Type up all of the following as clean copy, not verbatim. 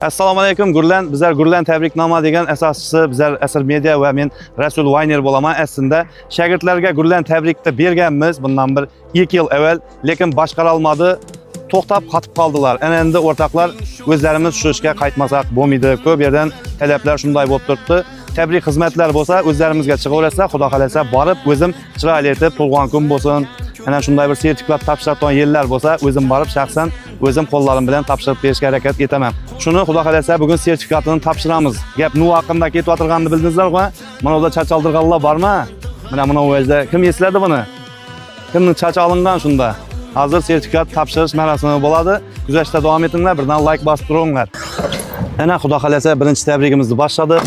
Assalomu alaykum Gurlan. Bizlar Gurlan tabriknoma degan asoschisi bizlar Asr Media va men Rasul Wayner bo'laman. Aslida shogirdlarga Gurlan tabrikni berganmiz bundan bir 2 yil avval, lekin boshqara olmadi. To'xtab qotib qoldilar. Ana endi o'rtoqlar o'zlarimiz shu ishga qaytmasak bo'lmaydi. Ko'p yerdan talablar shunday bo'lib turibdi. Tabrik xizmatlar bo'lsa, o'zlarimizga chiqaversa, xudo xolasa borib o'zim chiroyli etib tug'ilgan kun bo'lsin. Ana shunday bir sertifikat topshiradigan yerlar bo'lsa, o'zim borib shaxsan o'zim qo'llarim bilan topshirib berishga harakat etaman. Shuni xudo xolasa bugun sertifikatini topshiramiz. Gap nu haqida ketib o'tirganini bildingizlar-ku? Mana o'da chach oldirganlar bormi? Mana buni o'zda kim esladi buni? Kimning chachi olingan shunda? Hozir sertifikat topshirish marosimi bo'ladi. Kuzatishda davom etinglar, birdan like bosib turinglar. Ana xudo xolasa birinchi tabrigimizni boshladik.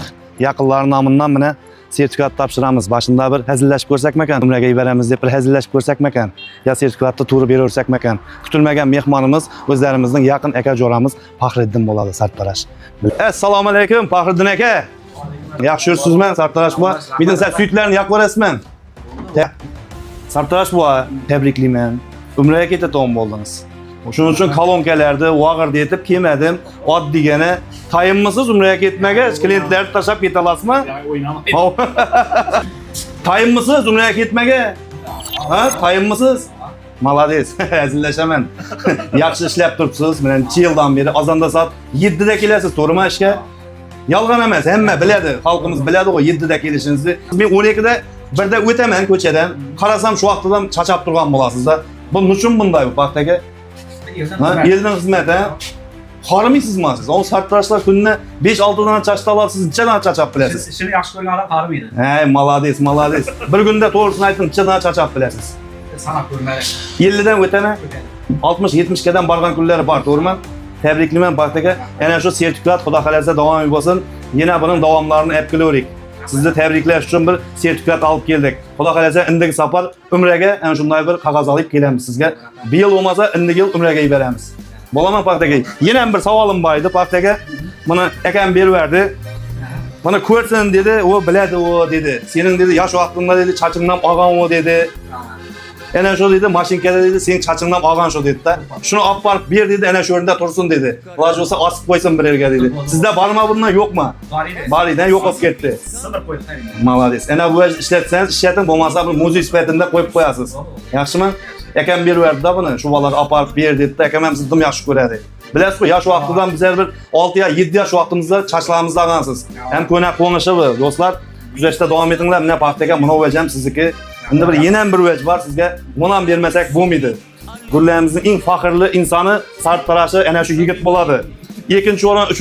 Yaqinlar nomidan mana sertifikat topshiramiz. Boshida bir hazillashib ko'rsakmakan, umraga yuboramiz deb bir hazillashib ko'rsakmakan, yo sertifikatni to'g'ri beraversakmakan. Kutilmagan mehmonimiz o'zlarimizning yaqin aka-jo'ramiz Faxriddin bo'ladi, Sartarosh. Assalomu alaykum Faxriddin aka. Yaxshi yursizmi Sartarosh bu? Mening siz suyutlarni yoqib berasizmi? Sartarosh bu, tabriklayman. Umraga ketadigan bo'ldingiz. Shuning uchun kolonkalarni vag'irda etib kelmadim. Oddigina tayinmisiz umraga ketmagach, klientlarni tashlab keta olasizmi? Tayinmisiz umraga ketmaga? Ha, tayinmisiz? Malades, azillashaman. Yaxshi ishlab turibsiz. Men 2 yildan beri azonda soat 7 da kelasiz, to'g'rimi ishga? Yolg'on emas, hamma biladi, xalqimiz biladi-ku 7 da kelishingizni. Men 12 da birda o'taman ko'chadan, qarasam shu vaqtda chachab turgan bo'lasiz-da. Bu nechun bunday bu vaqtga? Eldan xizmat, ha? Qarimaysizmi siz? O sartaroshlar kunni 5-6 dona chachta olasiz, nechadan chachab bilasiz? Siz ishini yaxshi ko'rgan odam qarimaydi. Hey, malades, malades. Bir kunda to'g'risini ayting, nechadan chachab bilasiz? Sanab ko'rmadi. 50 dan o'tami? 60-70 gadan borgan kunlari bor, to'g'rimi? Tabriklayman Baxtaga. Yana shu sertifikat xudo xolasa davom etsin. Yana buning davomlarini olib kelaverik. Sizni tabriklash uchun bir sertifikat olib keldik. Xudo xolasa indiki safar umraga ana shunday bir qog'oz olib kelamiz sizga. Bir yil bo'lmasa indiki yil umraga yuboramiz. Bo'laman Baxtaga. Yana bir savolim bor edi Baxtaga. Buni akam berverdi. Buni ko'rsin dedi, u biladi u dedi. Sening dedi yosh vaqtingda dedi chachingdan olgan u dedi. Ana shu dedi, mashinkada dedi, sen chachingdan olgan shu dedi-da. Shuni olib borib ber dedi, ana shu yerda tursin dedi. Iloji bo'lsa osib qo'ysin bir yerga dedi. Sizda bormi bundan yo'qmi? Bor edi. Bor edi, yo'qolib ketdi. Sindirib qo'ydik. Malades. Ana bu ishlatsangiz, ishlating, bo'lmasa bir muzey sifatida qo'yib qo'yasiz. Yaxshimi? Akam berverdi-da buni. Shu bolalar olib borib ber dedi-da, akam ham sizni yaxshi ko'radi. Bilasizmi, yosh vaqtidan bizlar bir 6 yo 7 yosh vaqtimizda chachlarimizni olgansiz. Ham ko'nak qo'nishi bu. Do'stlar, kuzatishda davom etinglar. Mana Baxtaga mana o'jam sizniki. Endi bir yana bir vaj bor sizga. Buni ham bermasak bo'lmaydi. Gurlarimizning eng faxrli insoni Sartaroshi ana shu yigit bo'ladi. Ikkinchi o'rin, 3